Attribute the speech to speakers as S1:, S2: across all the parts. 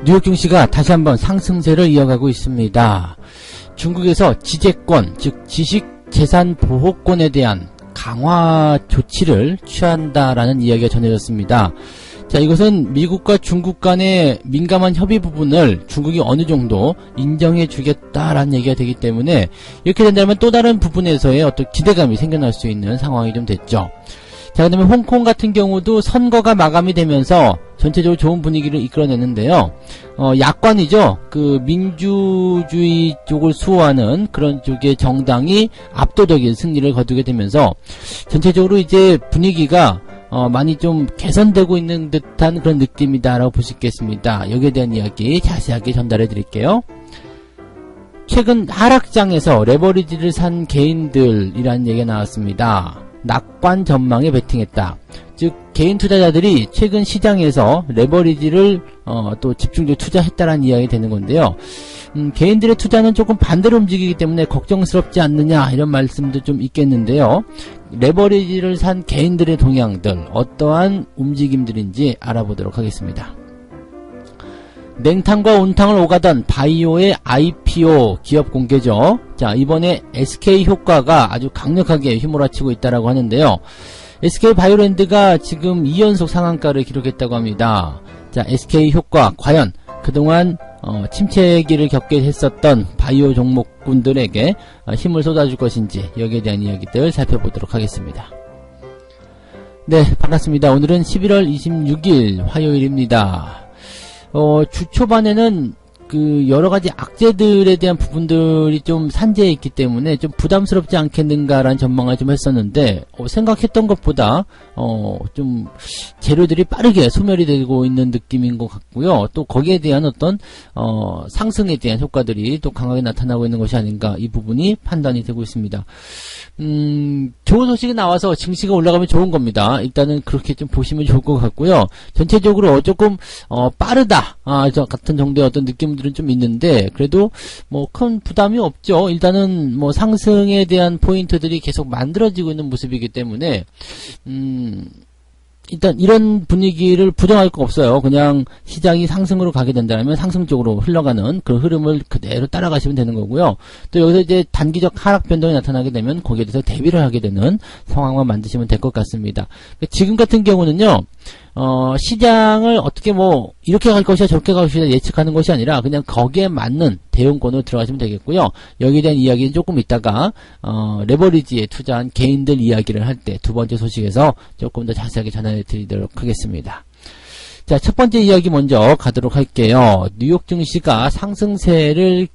S1: 뉴욕 증시가 다시 한번 상승세를 이어가고 있습니다. 중국에서 지재권, 즉 지식재산보호권에 대한 강화 조치를 취한다라는 이야기가 전해졌습니다. 자, 이것은 미국과 중국 간의 민감한 협의 부분을 중국이 어느 정도 인정해 주겠다라는 얘기가 되기 때문에 이렇게 된다면 또 다른 부분에서의 어떤 기대감이 생겨날 수 있는 상황이 좀 됐죠. 자, 그 다음에 홍콩 같은 경우도 선거가 마감이 되면서 전체적으로 좋은 분위기를 이끌어내는데요. 야권이죠. 그 민주주의 쪽을 수호하는 그런 쪽의 정당이 압도적인 승리를 거두게 되면서 전체적으로 이제 분위기가 많이 좀 개선되고 있는 듯한 그런 느낌이다라고 볼 수 있겠습니다. 여기에 대한 이야기 자세하게 전달해 드릴게요. 최근 하락장에서 레버리지를 산 개인들이라는 얘기가 나왔습니다. 낙관 전망에 베팅했다. 즉 개인 투자자들이 최근 시장에서 레버리지를 또 집중적으로 투자했다라는 이야기 되는 건데요. 개인들의 투자는 조금 반대로 움직이기 때문에 걱정스럽지 않느냐 이런 말씀도 좀 있겠는데요. 레버리지를 산 개인들의 동향들 어떠한 움직임들인지 알아보도록 하겠습니다. 냉탕과 온탕을 오가던 바이오의 IPO 기업 공개죠. 자, 이번에 SK효과가 아주 강력하게 휘몰아치고 있다라고 하는데요. SK바이오랜드가 지금 2연속 상한가를 기록했다고 합니다. 자, SK효과 과연 그동안 침체기를 겪게 했었던 바이오 종목군들에게 힘을 쏟아줄 것인지 여기에 대한 이야기들 살펴보도록 하겠습니다. 네, 반갑습니다. 오늘은 11월 26일 화요일입니다. 주 초반에는 그 여러가지 악재들에 대한 부분들이 좀 산재해 있기 때문에 좀 부담스럽지 않겠는가라는 전망을 좀 했었는데 생각했던 것보다 좀 재료들이 빠르게 소멸이 되고 있는 느낌인 것 같고요. 또 거기에 대한 어떤 상승에 대한 효과들이 또 강하게 나타나고 있는 것이 아닌가 이 부분이 판단이 되고 있습니다. 좋은 소식이 나와서 증시가 올라가면 좋은 겁니다. 일단은 그렇게 좀 보시면 좋을 것 같고요. 전체적으로 조금 빠르다 저 같은 정도의 어떤 느낌들은 좀 있는데 그래도 뭐 큰 부담이 없죠. 일단은 뭐 상승에 대한 포인트들이 계속 만들어지고 있는 모습이기 때문에 일단 이런 분위기를 부정할 거 없어요. 그냥 시장이 상승으로 가게 된다면 상승 쪽으로 흘러가는 그 흐름을 그대로 따라가시면 되는 거고요. 또 여기서 이제 단기적 하락 변동이 나타나게 되면 거기에 대해서 대비를 하게 되는 상황만 만드시면 될 것 같습니다. 지금 같은 경우는요. 시장을 어떻게 뭐 이렇게 갈 것이야 저렇게 갈 것이야 예측하는 것이 아니라 그냥 거기에 맞는 대응권으로 들어가시면 되겠고요. 여기에 대한 이야기는 조금 이따가 레버리지에 투자한 개인들 이야기를 할 때 두 번째 소식에서 조금 더 자세하게 전해 드리도록 하겠습니다. 자, 첫 번째 이야기 먼저 가도록 할게요. 뉴욕 증시가 상승세를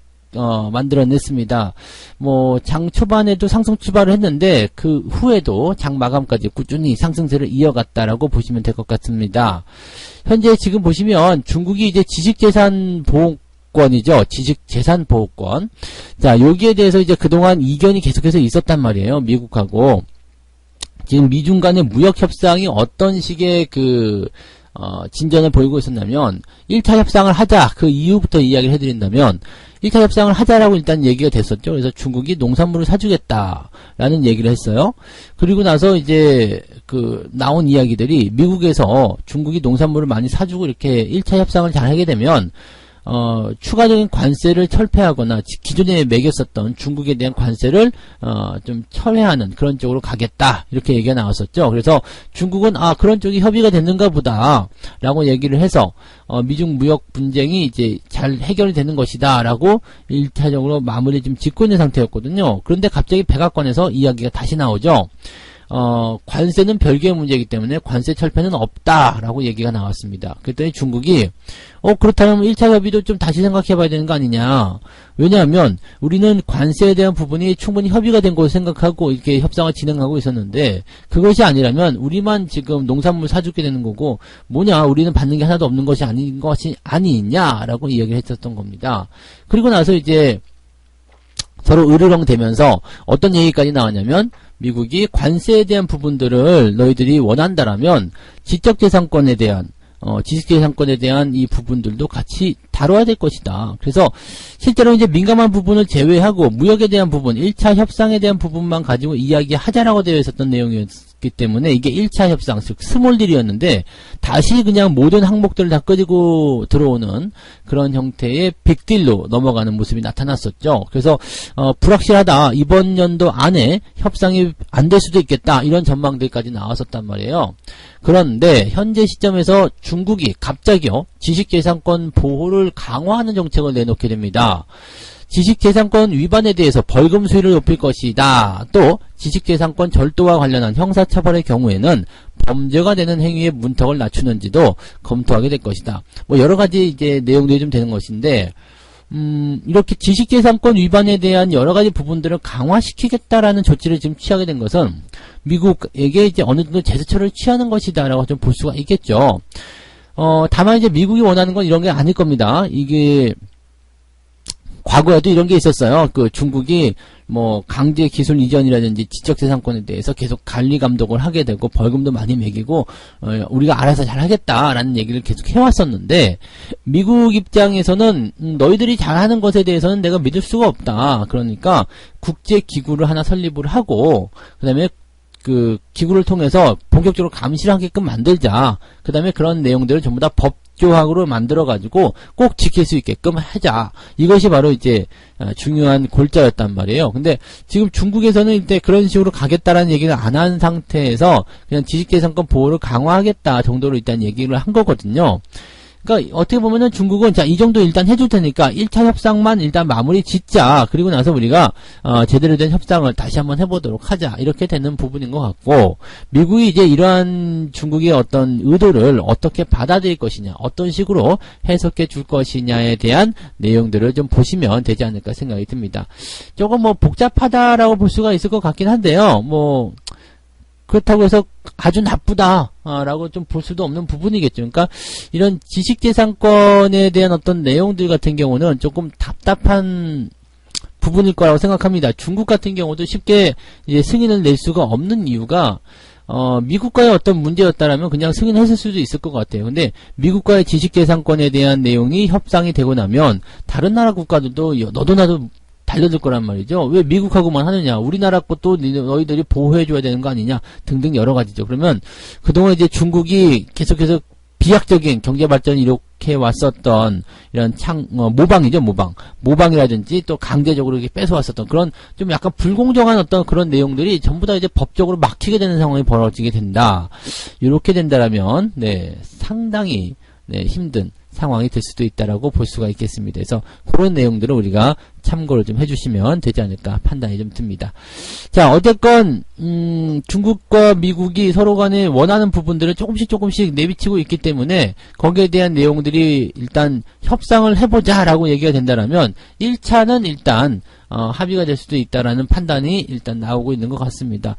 S1: 만들어냈습니다. 뭐, 장 초반에도 상승 출발을 했는데, 그 후에도 장 마감까지 꾸준히 상승세를 이어갔다라고 보시면 될 것 같습니다. 현재 지금 보시면 중국이 이제 지식재산보호권이죠. 지식재산보호권. 자, 여기에 대해서 이제 그동안 이견이 계속해서 있었단 말이에요. 미국하고. 지금 미중 간의 무역협상이 어떤 식의 진전을 보이고 있었냐면, 1차 협상을 하자. 그 이후부터 이야기를 해드린다면, 1차 협상을 하자라고 일단 얘기가 됐었죠. 그래서 중국이 농산물을 사주겠다라는 얘기를 했어요. 그리고 나서 이제 나온 이야기들이 미국에서 중국이 농산물을 많이 사주고 이렇게 1차 협상을 잘 하게 되면 추가적인 관세를 철폐하거나 기존에 매겼었던 중국에 대한 관세를 좀 철회하는 그런 쪽으로 가겠다 이렇게 얘기가 나왔었죠. 그래서 중국은 그런 쪽이 협의가 됐는가 보다 라고 얘기를 해서 미중 무역 분쟁이 이제 잘 해결이 되는 것이다 라고 1차적으로 마무리 좀 짓고 있는 상태였거든요. 그런데 갑자기 백악관에서 이야기가 다시 나오죠. 관세는 별개의 문제이기 때문에 관세 철폐는 없다라고 얘기가 나왔습니다. 그랬더니 중국이 그렇다면 1차 협의도 좀 다시 생각해봐야 되는 거 아니냐. 왜냐하면 우리는 관세에 대한 부분이 충분히 협의가 된 것으로 생각하고 이렇게 협상을 진행하고 있었는데 그것이 아니라면 우리만 지금 농산물 사주게 되는 거고 뭐냐 우리는 받는 게 하나도 없는 것이 아닌 것이 아니냐라고 이야기를 했었던 겁니다. 그리고 나서 이제 서로 으르렁 대면서 어떤 얘기까지 나왔냐면 미국이 관세에 대한 부분들을 너희들이 원한다라면 지적재산권에 대한 지식재산권에 대한 이 부분들도 같이 다뤄야 될 것이다. 그래서 실제로 이제 민감한 부분을 제외하고 무역에 대한 부분, 1차 협상에 대한 부분만 가지고 이야기하자라고 되어 있었던 내용이었기 있었기 때문에 이게 1차 협상, 즉 스몰 딜이었는데 다시 그냥 모든 항목들을 다 끄지고 들어오는 그런 형태의 빅딜로 넘어가는 모습이 나타났었죠. 그래서 불확실하다. 이번 연도 안에 협상이 안 될 수도 있겠다. 이런 전망들까지 나왔었단 말이에요. 그런데 현재 시점에서 중국이 갑자기요. 지식재산권 보호를 강화하는 정책을 내놓게 됩니다. 지식재산권 위반에 대해서 벌금 수위를 높일 것이다. 또 지식재산권 절도와 관련한 형사처벌의 경우에는 범죄가 되는 행위의 문턱을 낮추는지도 검토하게 될 것이다. 뭐 여러 가지 이제 내용들이 좀 되는 것인데 이렇게 지식재산권 위반에 대한 여러 가지 부분들을 강화시키겠다라는 조치를 지금 취하게 된 것은 미국에게 이제 어느 정도 제스처를 취하는 것이다라고 좀 볼 수가 있겠죠. 다만 이제 미국이 원하는 건 이런 게 아닐 겁니다. 이게 과거에도 이런 게 있었어요. 그 중국이 뭐 강제 기술 이전이라든지 지적재산권에 대해서 계속 관리 감독을 하게 되고 벌금도 많이 매기고 우리가 알아서 잘 하겠다라는 얘기를 계속 해왔었는데 미국 입장에서는 너희들이 잘하는 것에 대해서는 내가 믿을 수가 없다. 그러니까 국제기구를 하나 설립을 하고 그 다음에 그 기구를 통해서 본격적으로 감시를 하게끔 만들자. 그 다음에 그런 내용들을 전부 다 법조항으로 만들어가지고 꼭 지킬 수 있게끔 하자. 이것이 바로 이제 중요한 골자였단 말이에요. 근데 지금 중국에서는 이제 그런 식으로 가겠다라는 얘기를 안 한 상태에서 그냥 지식재산권 보호를 강화하겠다 정도로 일단 얘기를 한 거거든요. 그러니까 어떻게 보면은 중국은 자, 이 정도 일단 해줄 테니까 1차 협상만 일단 마무리 짓자. 그리고 나서 우리가 제대로 된 협상을 다시 한번 해보도록 하자. 이렇게 되는 부분인 것 같고 미국이 이제 이러한 중국의 어떤 의도를 어떻게 받아들일 것이냐, 어떤 식으로 해석해 줄 것이냐에 대한 내용들을 좀 보시면 되지 않을까 생각이 듭니다. 조금 뭐 복잡하다라고 볼 수가 있을 것 같긴 한데요. 뭐 그렇다고 해서 아주 나쁘다라고 좀 볼 수도 없는 부분이겠죠. 그러니까 이런 지식재산권에 대한 어떤 내용들 같은 경우는 조금 답답한 부분일 거라고 생각합니다. 중국 같은 경우도 쉽게 이제 승인을 낼 수가 없는 이유가 미국과의 어떤 문제였다라면 그냥 승인했을 수도 있을 것 같아요. 근데 미국과의 지식재산권에 대한 내용이 협상이 되고 나면 다른 나라 국가들도 너도 나도 달려들 거란 말이죠. 왜 미국하고만 하느냐. 우리나라 것도 너희들이 보호해줘야 되는 거 아니냐. 등등 여러 가지죠. 그러면 그동안 이제 중국이 계속해서 비약적인 경제발전이 이렇게 왔었던 이런 모방이죠. 모방이라든지 또 강제적으로 이렇게 뺏어왔었던 그런 좀 약간 불공정한 어떤 그런 내용들이 전부 다 이제 법적으로 막히게 되는 상황이 벌어지게 된다. 이렇게 된다라면, 네, 상당히, 네, 힘든 상황이 될 수도 있다라고 볼 수가 있겠습니다. 그래서 그런 내용들을 우리가 참고를 좀 해주시면 되지 않을까 판단이 좀 듭니다. 자, 어쨌건 중국과 미국이 서로 간에 원하는 부분들을 조금씩 내비치고 있기 때문에 거기에 대한 내용들이 일단 협상을 해보자라고 얘기가 된다라면 1차는 일단 합의가 될 수도 있다라는 판단이 일단 나오고 있는 것 같습니다.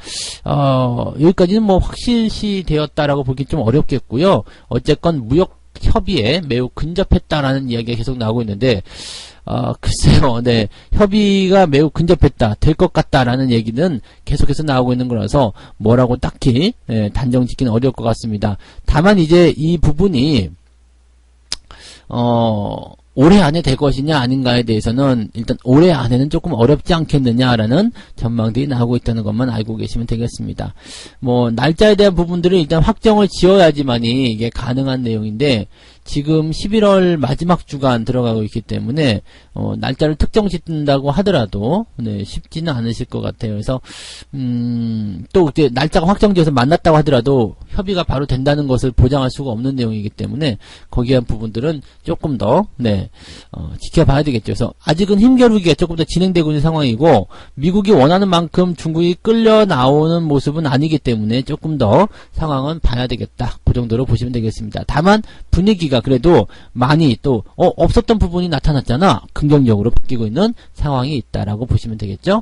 S1: 여기까지는 뭐 확실시 되었다라고 보기 좀 어렵겠고요. 어쨌건 무역 협의에 매우 근접했다라는 이야기가 계속 나오고 있는데 글쎄요. 네. 협의가 매우 근접했다. 될 것 같다라는 얘기는 계속해서 나오고 있는 거라서 뭐라고 딱히 단정 짓기는 어려울 것 같습니다. 다만 이제 이 부분이 올해 안에 될 것이냐 아닌가에 대해서는 일단 올해 안에는 조금 어렵지 않겠느냐라는 전망들이 나오고 있다는 것만 알고 계시면 되겠습니다. 뭐 날짜에 대한 부분들을 일단 확정을 지어야지만이 이게 가능한 내용인데 지금 11월 마지막 주간 들어가고 있기 때문에 날짜를 특정 짓는다고 하더라도 네, 쉽지는 않으실 것 같아요. 그래서 또 이제 날짜가 확정되어서 만났다고 하더라도 협의가 바로 된다는 것을 보장할 수가 없는 내용이기 때문에 거기에 대한 부분들은 조금 더 네, 지켜봐야 되겠죠. 그래서 아직은 힘겨루기가 조금 더 진행되고 있는 상황이고 미국이 원하는 만큼 중국이 끌려 나오는 모습은 아니기 때문에 조금 더 상황은 봐야 되겠다. 그 정도로 보시면 되겠습니다. 다만 분위기가 그래도 많이 또 없었던 부분이 나타났잖아. 긍정적으로 바뀌고 있는 상황이 있다라고 보시면 되겠죠.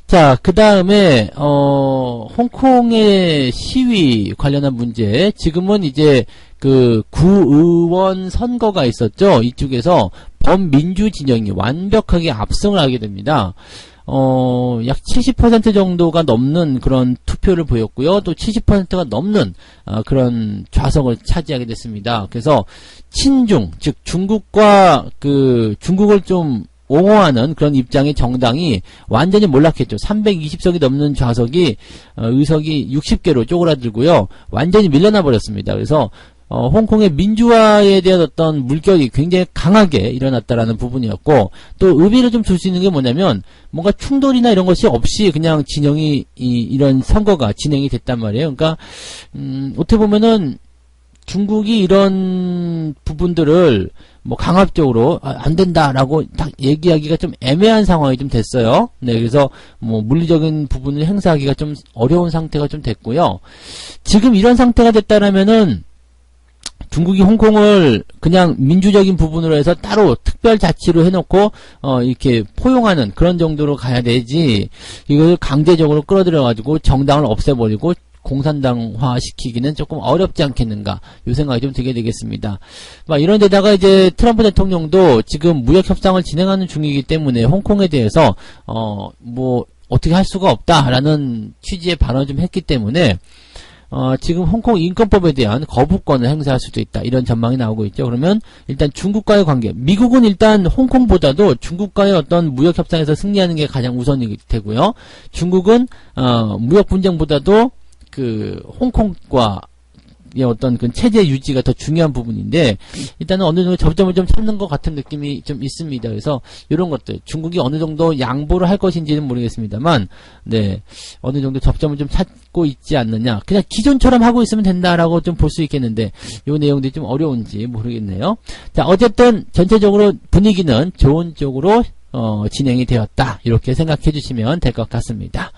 S1: 자, 그 다음에 홍콩의 시위 관련한 문제. 지금은 이제 그 구의원 선거가 있었죠. 이쪽에서 범민주 진영이 완벽하게 압승을 하게 됩니다. 약 70% 정도가 넘는 그런 투표를 보였고요. 또 70%가 넘는 그런 좌석을 차지하게 됐습니다. 그래서 친중, 즉 중국과 중국을 좀 옹호하는 그런 입장의 정당이 완전히 몰락했죠. 320석이 넘는 좌석이 의석이 60개로 쪼그라들고요. 완전히 밀려나 버렸습니다. 그래서 홍콩의 민주화에 대한 어떤 물결이 굉장히 강하게 일어났다라는 부분이었고, 또 의미를 좀 줄 수 있는 게 뭐냐면 뭔가 충돌이나 이런 것이 없이 그냥 진영이 이런 선거가 진행이 됐단 말이에요. 그러니까 어떻게 보면은 중국이 이런 부분들을 뭐 강압적으로 안 된다라고 딱 얘기하기가 좀 애매한 상황이 좀 됐어요. 네, 그래서 뭐 물리적인 부분을 행사하기가 좀 어려운 상태가 좀 됐고요. 지금 이런 상태가 됐다라면은 중국이 홍콩을 그냥 민주적인 부분으로 해서 따로 특별자치로 해놓고 이렇게 포용하는 그런 정도로 가야 되지, 이걸 강제적으로 끌어들여가지고 정당을 없애버리고 공산당화 시키기는 조금 어렵지 않겠는가, 이 생각이 좀 들게 되겠습니다. 막 이런 데다가 이제 트럼프 대통령도 지금 무역 협상을 진행하는 중이기 때문에 홍콩에 대해서 뭐 어떻게 할 수가 없다라는 취지의 발언을 좀 했기 때문에 지금 홍콩 인권법에 대한 거부권을 행사할 수도 있다, 이런 전망이 나오고 있죠. 그러면 일단 중국과의 관계, 미국은 일단 홍콩보다도 중국과의 어떤 무역 협상에서 승리하는 게 가장 우선이 되고요. 중국은 무역 분쟁보다도 그 홍콩과 어떤 그 체제 유지가 더 중요한 부분인데, 일단은 어느 정도 접점을 좀 찾는 것 같은 느낌이 좀 있습니다. 그래서 이런 것들, 중국이 어느 정도 양보를 할 것인지는 모르겠습니다만, 네, 어느 정도 접점을 좀 찾고 있지 않느냐, 그냥 기존처럼 하고 있으면 된다라고 좀 볼 수 있겠는데, 이 내용들이 좀 어려운지 모르겠네요. 자, 어쨌든 전체적으로 분위기는 좋은 쪽으로 진행이 되었다, 이렇게 생각해 주시면 될 것 같습니다.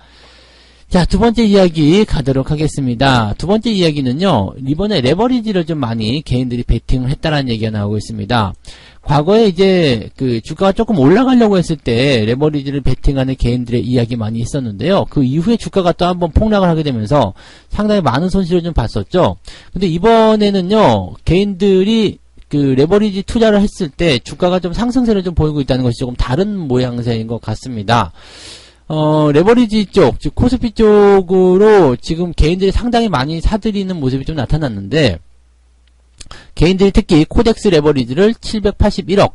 S1: 자, 두 번째 이야기 가도록 하겠습니다. 두 번째 이야기는요, 이번에 레버리지를 좀 많이 개인들이 베팅을 했다라는 얘기가 나오고 있습니다. 과거에 이제 그 주가가 조금 올라가려고 했을 때 레버리지를 베팅하는 개인들의 이야기 많이 있었는데요. 그 이후에 주가가 또 한번 폭락을 하게 되면서 상당히 많은 손실을 좀 봤었죠. 근데 이번에는요, 개인들이 그 레버리지 투자를 했을 때 주가가 좀 상승세를 좀 보이고 있다는 것이 조금 다른 모양새인 것 같습니다. 레버리지 쪽, 즉 코스피 쪽으로 지금 개인들이 상당히 많이 사들이는 모습이 좀 나타났는데, 개인들이 특히 코덱스 레버리지를 781억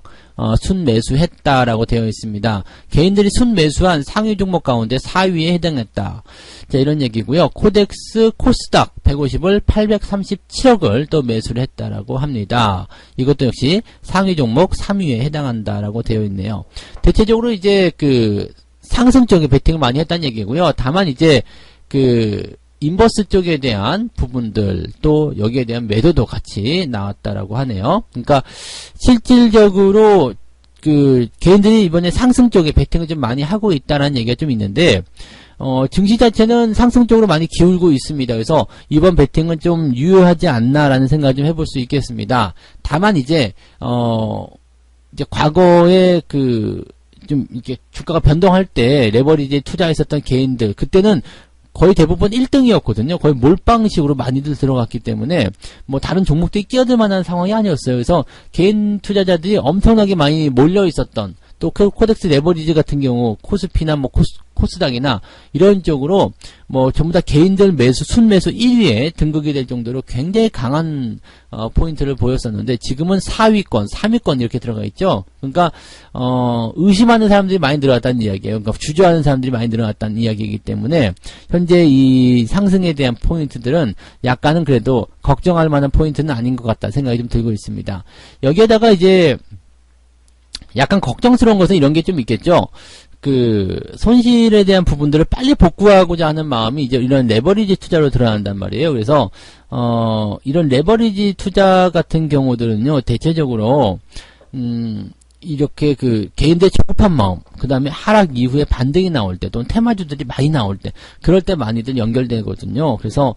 S1: 순매수했다라고 되어 있습니다. 개인들이 순매수한 상위 종목 가운데 4위에 해당했다. 자, 이런 얘기고요. 코덱스 코스닥 150을 837억을 또 매수를 했다라고 합니다. 이것도 역시 상위 종목 3위에 해당한다라고 되어 있네요. 대체적으로 이제 그 상승 쪽에 베팅을 많이 했다는 얘기고요. 다만 이제 그 인버스 쪽에 대한 부분들, 또 여기에 대한 매도도 같이 나왔다라고 하네요. 그러니까 실질적으로 그 개인들이 이번에 상승 쪽에 베팅을 좀 많이 하고 있다라는 얘기가 좀 있는데, 증시 자체는 상승 쪽으로 많이 기울고 있습니다. 그래서 이번 베팅은 좀 유효하지 않나라는 생각을 좀 해볼 수 있겠습니다. 다만 이제 과거에 좀 이렇게 주가가 변동할 때 레버리지에 투자했었던 개인들, 그때는 거의 대부분 1등이었거든요. 거의 몰빵식으로 많이들 들어갔기 때문에 뭐 다른 종목들이 끼어들 만한 상황이 아니었어요. 그래서 개인 투자자들이 엄청나게 많이 몰려 있었던, 또 코덱스 레버리지 같은 경우 코스피나 뭐 코스닥이나 이런 쪽으로 뭐 전부 다 개인들 매수 순매수 1위에 등극이 될 정도로 굉장히 강한 포인트를 보였었는데, 지금은 4위권, 3위권 이렇게 들어가 있죠. 그러니까 의심하는 사람들이 많이 들어갔다는 이야기예요. 그러니까 주저하는 사람들이 많이 들어갔다는 이야기이기 때문에 현재 이 상승에 대한 포인트들은 약간은 그래도 걱정할 만한 포인트는 아닌 것 같다 생각이 좀 들고 있습니다. 여기에다가 이제 약간 걱정스러운 것은 이런 게 좀 있겠죠. 그 손실에 대한 부분들을 빨리 복구하고자 하는 마음이 이제 이런 레버리지 투자로 드러난단 말이에요. 그래서 이런 레버리지 투자 같은 경우들은요, 대체적으로 이렇게 그 개인들의 조급한 마음, 그 다음에 하락 이후에 반등이 나올 때, 또는 테마주들이 많이 나올 때, 그럴 때 많이들 연결되거든요. 그래서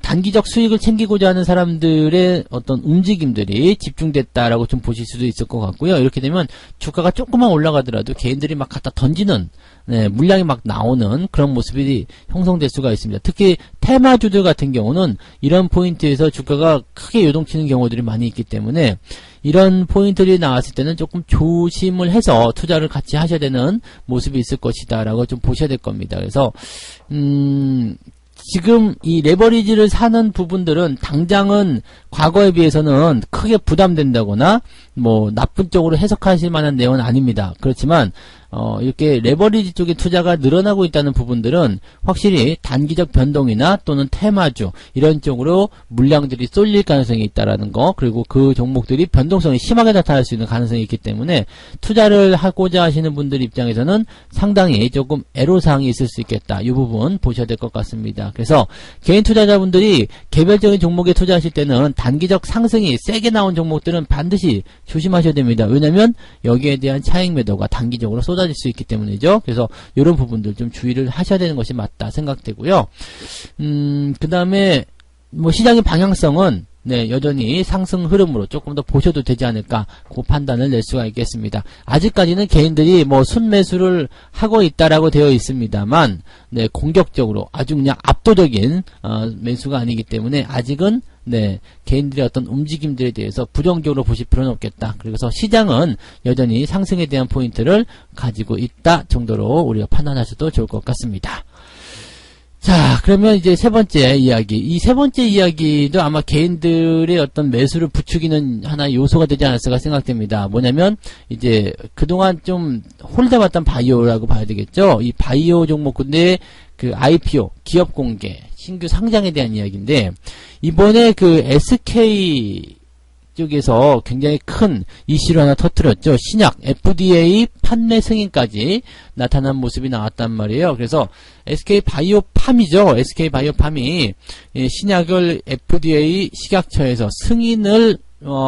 S1: 단기적 수익을 챙기고자 하는 사람들의 어떤 움직임들이 집중됐다라고 좀 보실 수도 있을 것 같고요. 이렇게 되면 주가가 조금만 올라가더라도 개인들이 막 갖다 던지는, 물량이 막 나오는 그런 모습이 형성될 수가 있습니다. 특히 테마주들 같은 경우는 이런 포인트에서 주가가 크게 요동치는 경우들이 많이 있기 때문에 이런 포인트들이 나왔을 때는 조금 조심을 해서 투자를 같이 하셔야 되는 모습이 있을 것이다 라고 좀 보셔야 될 겁니다. 그래서 지금 이 레버리지를 사는 부분들은 당장은 과거에 비해서는 크게 부담된다거나 뭐 나쁜 쪽으로 해석하실 만한 내용은 아닙니다. 그렇지만 이렇게 레버리지 쪽에 투자가 늘어나고 있다는 부분들은 확실히 단기적 변동이나 또는 테마주 이런 쪽으로 물량들이 쏠릴 가능성이 있다라는 거, 그리고 그 종목들이 변동성이 심하게 나타날 수 있는 가능성이 있기 때문에 투자를 하고자 하시는 분들 입장에서는 상당히 조금 애로사항이 있을 수 있겠다. 이 부분 보셔야 될 것 같습니다. 그래서 개인 투자자분들이 개별적인 종목에 투자하실 때는 단기적 상승이 세게 나온 종목들은 반드시 조심하셔야 됩니다. 왜냐면 여기에 대한 차익 매도가 단기적으로 쏟아질 수 있기 때문이죠. 그래서 이런 부분들 좀 주의를 하셔야 되는 것이 맞다 생각되고요. 그 다음에 뭐 시장의 방향성은 네, 여전히 상승 흐름으로 조금 더 보셔도 되지 않을까, 그 판단을 낼 수가 있겠습니다. 아직까지는 개인들이 뭐 순매수를 하고 있다라고 되어 있습니다만, 네, 공격적으로 아주 그냥 압도적인 매수가 아니기 때문에 아직은 네, 개인들의 어떤 움직임들에 대해서 부정적으로 보실 필요는 없겠다. 그래서 시장은 여전히 상승에 대한 포인트를 가지고 있다 정도로 우리가 판단하셔도 좋을 것 같습니다. 자, 그러면 이제 세 번째 이야기. 이 세 번째 이야기도 아마 개인들의 어떤 매수를 부추기는 하나의 요소가 되지 않았을까 생각됩니다. 뭐냐면, 이제 그동안 좀 홀대봤던 바이오라고 봐야 되겠죠? 이 바이오 종목군의 그 IPO, 기업 공개, 신규 상장에 대한 이야기인데, 이번에 그 SK 쪽에서 굉장히 큰 이슈를 하나 터뜨렸죠. 신약 FDA 판매 승인까지 나타난 모습이 나왔단 말이에요. 그래서 SK바이오팜이죠. SK바이오팜이 신약을 FDA 식약처에서 승인을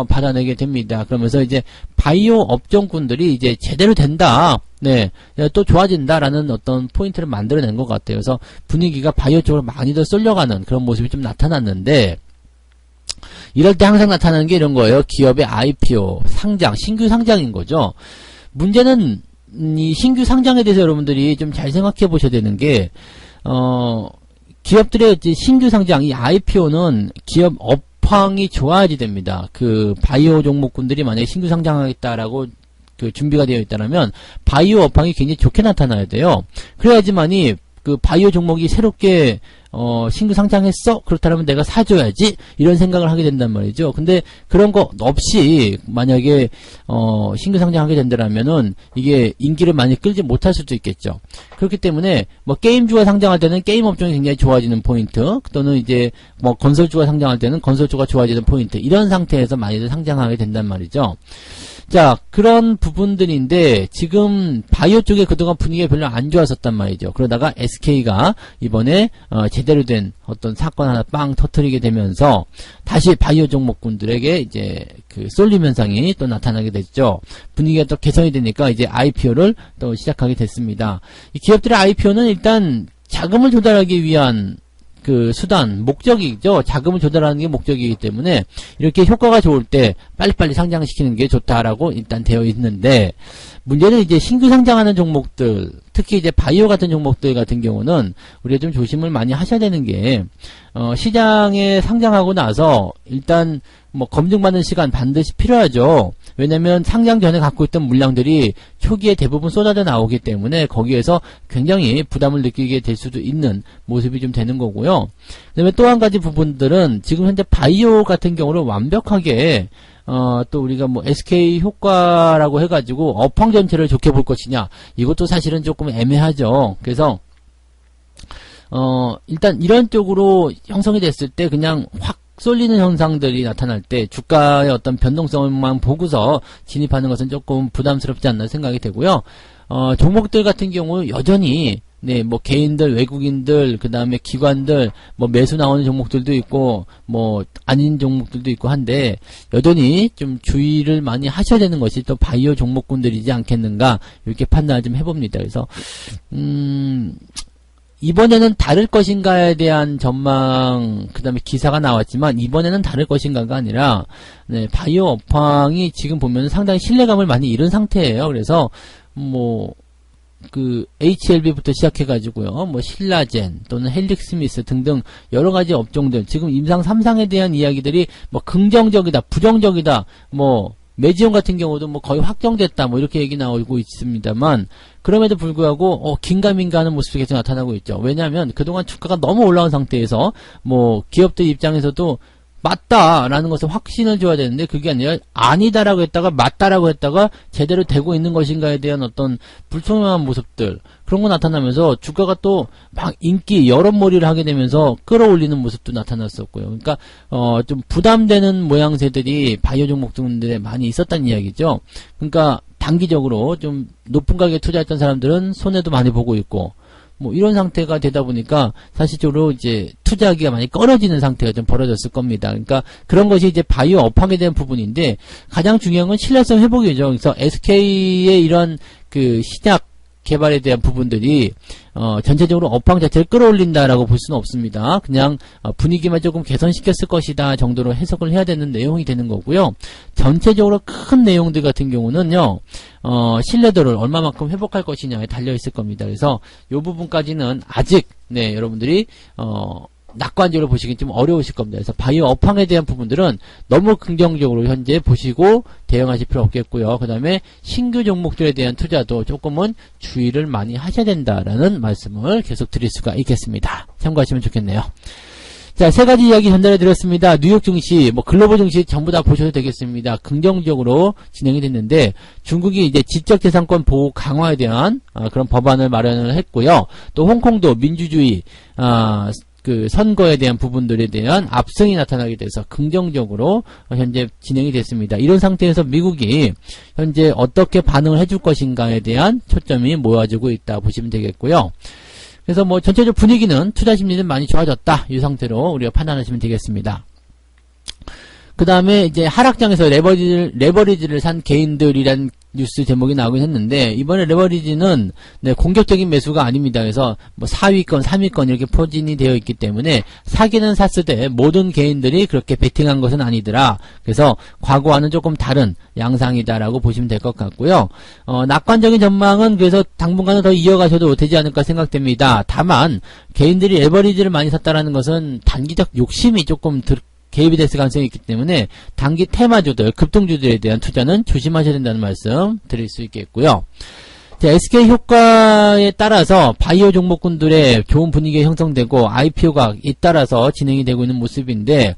S1: 받아내게 됩니다. 그러면서 이제 바이오 업종군들이 이제 제대로 된다. 네, 또 좋아진다라는 어떤 포인트를 만들어낸 것 같아요. 그래서 분위기가 바이오 쪽으로 많이 더 쏠려가는 그런 모습이 좀 나타났는데, 이럴 때 항상 나타나는 게 이런 거예요. 기업의 IPO, 상장, 신규 상장인 거죠. 문제는 이 신규 상장에 대해서 여러분들이 좀 잘 생각해 보셔야 되는 게, 기업들의 신규 상장, 이 IPO는 기업 업황이 좋아야지 됩니다. 그 바이오 종목군들이 만약에 신규 상장하겠다라고 그 준비가 되어 있다면 바이오 업황이 굉장히 좋게 나타나야 돼요. 그래야지만이 그 바이오 종목이 새롭게 신규 상장했어? 그렇다면 내가 사줘야지? 이런 생각을 하게 된단 말이죠. 근데 그런 거 없이 만약에 신규 상장하게 된다면은 이게 인기를 많이 끌지 못할 수도 있겠죠. 그렇기 때문에 뭐 게임주가 상장할 때는 게임 업종이 굉장히 좋아지는 포인트, 또는 이제 뭐 건설주가 상장할 때는 건설주가 좋아지는 포인트, 이런 상태에서 많이들 상장하게 된단 말이죠. 자, 그런 부분들인데 지금 바이오 쪽에 그동안 분위기가 별로 안 좋았었단 말이죠. 그러다가 SK가 이번에 제대로 된 어떤 사건 하나 빵 터뜨리게 되면서 다시 바이오 종목군들에게 이제 그 쏠림 현상이 또 나타나게 됐죠. 분위기가 또 개선이 되니까 이제 IPO를 또 시작하게 됐습니다. 이 기업들의 IPO는 일단 자금을 조달하기 위한 그 수단, 목적이죠. 자금을 조달하는 게 목적이기 때문에 이렇게 효과가 좋을 때 빨리빨리 상장시키는 게 좋다라고 일단 되어 있는데, 문제는 이제 신규 상장하는 종목들, 특히 이제 바이오 같은 종목들 같은 경우는 우리가 좀 조심을 많이 하셔야 되는 게, 시장에 상장하고 나서 일단 뭐 검증받는 시간 반드시 필요하죠. 왜냐면 상장 전에 갖고 있던 물량들이 초기에 대부분 쏟아져 나오기 때문에 거기에서 굉장히 부담을 느끼게 될 수도 있는 모습이 좀 되는 거고요. 그다음에 또 한 가지 부분들은 지금 현재 바이오 같은 경우는 완벽하게 또 우리가 뭐 SK 효과라고 해가지고 업황 전체를 좋게 볼 것이냐, 이것도 사실은 조금 애매하죠. 그래서 일단 이런 쪽으로 형성이 됐을 때 그냥 확 쏠리는 현상들이 나타날 때 주가의 어떤 변동성만 보고서 진입하는 것은 조금 부담스럽지 않나 생각이 되고요. 종목들 같은 경우 여전히 네, 뭐 개인들, 외국인들, 그 다음에 기관들, 뭐 매수 나오는 종목들도 있고, 뭐 아닌 종목들도 있고 한데, 여전히 좀 주의를 많이 하셔야 되는 것이 또 바이오 종목군들이지 않겠는가, 이렇게 판단을 좀 해봅니다. 그래서 이번에는 다를 것인가에 대한 전망, 그 다음에 기사가 나왔지만, 이번에는 다를 것인가가 아니라, 네, 바이오 업황이 지금 보면 상당히 신뢰감을 많이 잃은 상태예요. 그래서, 뭐, 그, HLB부터 시작해가지고요, 뭐, 신라젠, 또는 헬릭스미스 등등, 여러가지 업종들, 지금 임상 3상에 대한 이야기들이, 뭐, 긍정적이다, 부정적이다, 뭐, 매지원 같은 경우도 뭐 거의 확정됐다, 뭐 이렇게 얘기 나오고 있습니다만, 그럼에도 불구하고 긴가민가하는 모습이 계속 나타나고 있죠. 왜냐하면 그동안 주가가 너무 올라온 상태에서 뭐 기업들 입장에서도 맞다라는 것을 확신을 줘야 되는데 그게 아니라 아니다라고 했다가 맞다라고 했다가 제대로 되고 있는 것인가에 대한 어떤 불투명한 모습들 그런 거 나타나면서 주가가 또 막 인기 여론몰이를 하게 되면서 끌어올리는 모습도 나타났었고요. 그러니까 좀 부담되는 모양새들이 바이오 종목들에 많이 있었다는 이야기죠. 그러니까 단기적으로 좀 높은 가격에 투자했던 사람들은 손해도 많이 보고 있고 뭐 이런 상태가 되다 보니까 사실적으로 이제 투자하기가 많이 꺼려지는 상태가 좀 벌어졌을 겁니다. 그러니까 그런 것이 이제 바이오 업황에 대한 부분인데 가장 중요한 건 신뢰성 회복이죠. 그래서 SK의 이런 그 시작 개발에 대한 부분들이 전체적으로 업황 자체를 끌어올린다라고 볼 수는 없습니다. 그냥 분위기만 조금 개선시켰을 것이다 정도로 해석을 해야 되는 내용이 되는 거고요. 전체적으로 큰 내용들 같은 경우는요. 신뢰도를 얼마만큼 회복할 것이냐에 달려있을 겁니다. 그래서 이 부분까지는 아직 여러분들이 낙관적으로 보시기 좀 어려우실 겁니다. 그래서 바이오 업황에 대한 부분들은 너무 긍정적으로 현재 보시고 대응하실 필요 없겠고요. 그 다음에 신규 종목들에 대한 투자도 조금은 주의를 많이 하셔야 된다라는 말씀을 계속 드릴 수가 있겠습니다. 참고하시면 좋겠네요. 자, 세 가지 이야기 전달해 드렸습니다. 뉴욕 증시, 뭐 글로벌 증시 전부 다 보셔도 되겠습니다. 긍정적으로 진행이 됐는데 중국이 이제 지적재산권 보호 강화에 대한 그런 법안을 마련을 했고요. 또 홍콩도 민주주의 그 선거에 대한 부분들에 대한 압승이 나타나게 돼서 긍정적으로 현재 진행이 됐습니다. 이런 상태에서 미국이 현재 어떻게 반응을 해줄 것인가에 대한 초점이 모아지고 있다 보시면 되겠고요. 그래서 뭐 전체적 분위기는 투자 심리는 많이 좋아졌다. 이 상태로 우리가 판단하시면 되겠습니다. 그 다음에 이제 하락장에서 레버리지를 산 개인들이란 뉴스 제목이 나오긴 했는데 이번에 레버리지는 공격적인 매수가 아닙니다. 그래서 뭐 4위권, 3위권 이렇게 포진이 되어 있기 때문에 사기는 샀으되 모든 개인들이 그렇게 베팅한 것은 아니더라. 그래서 과거와는 조금 다른 양상이다라고 보시면 될 것 같고요. 낙관적인 전망은 그래서 당분간은 더 이어가셔도 되지 않을까 생각됩니다. 다만 개인들이 레버리지를 많이 샀다라는 것은 단기적 욕심이 조금 개입이 됐을 가능성이 있기 때문에 단기 테마주들, 급등주들에 대한 투자는 조심하셔야 된다는 말씀 드릴 수 있겠고요. 자, SK 효과에 따라서 바이오 종목군들의 좋은 분위기가 형성되고 IPO가 잇따라서 진행이 되고 있는 모습인데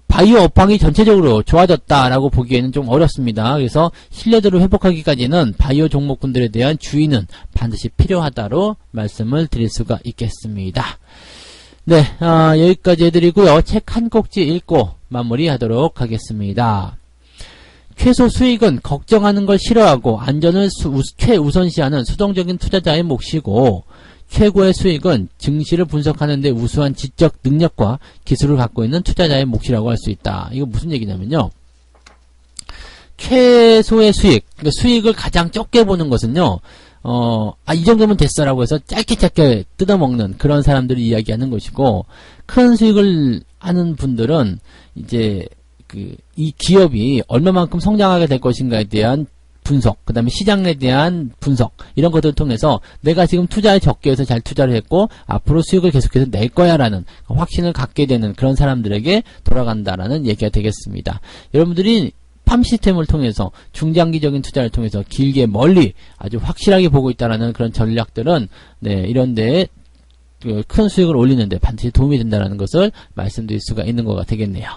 S1: 바이오 업황이 전체적으로 좋아졌다라고 보기에는 좀 어렵습니다. 그래서 신뢰도를 회복하기까지는 바이오 종목군들에 대한 주의는 반드시 필요하다로 말씀을 드릴 수가 있겠습니다. 네, 여기까지 해드리고요. 책 한 꼭지 읽고 마무리하도록 하겠습니다. 최소 수익은 걱정하는 걸 싫어하고 안전을 최우선시하는 수동적인 투자자의 몫이고 최고의 수익은 증시를 분석하는 데 우수한 지적 능력과 기술을 갖고 있는 투자자의 몫이라고 할 수 있다. 이거 무슨 얘기냐면요. 최소의 수익, 그러니까 수익을 가장 적게 보는 것은요. 이 정도면 됐어라고 해서 짧게 뜯어먹는 그런 사람들이 이야기하는 것이고, 큰 수익을 하는 분들은 이제 이 기업이 얼마만큼 성장하게 될 것인가에 대한 분석, 그 다음에 시장에 대한 분석, 이런 것들을 통해서 내가 지금 투자에 적게 해서 잘 투자를 했고 앞으로 수익을 계속해서 낼 거야 라는 확신을 갖게 되는 그런 사람들에게 돌아간다라는 얘기가 되겠습니다. 여러분들이 팜 시스템을 통해서 중장기적인 투자를 통해서 길게 멀리 아주 확실하게 보고 있다라는 그런 전략들은 이런 데에 큰 수익을 올리는데 반드시 도움이 된다는 것을 말씀드릴 수가 있는 거가 되겠네요.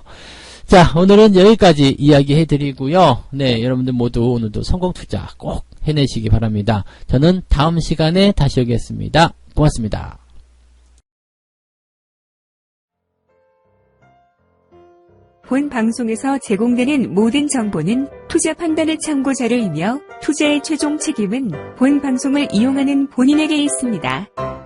S1: 자, 오늘은 여기까지 이야기해 드리고요. 여러분들 모두 오늘도 성공 투자 꼭 해내시기 바랍니다. 저는 다음 시간에 다시 오겠습니다. 고맙습니다.
S2: 본 방송에서 제공되는 모든 정보는 투자 판단의 참고 자료이며 투자의 최종 책임은 본 방송을 이용하는 본인에게 있습니다.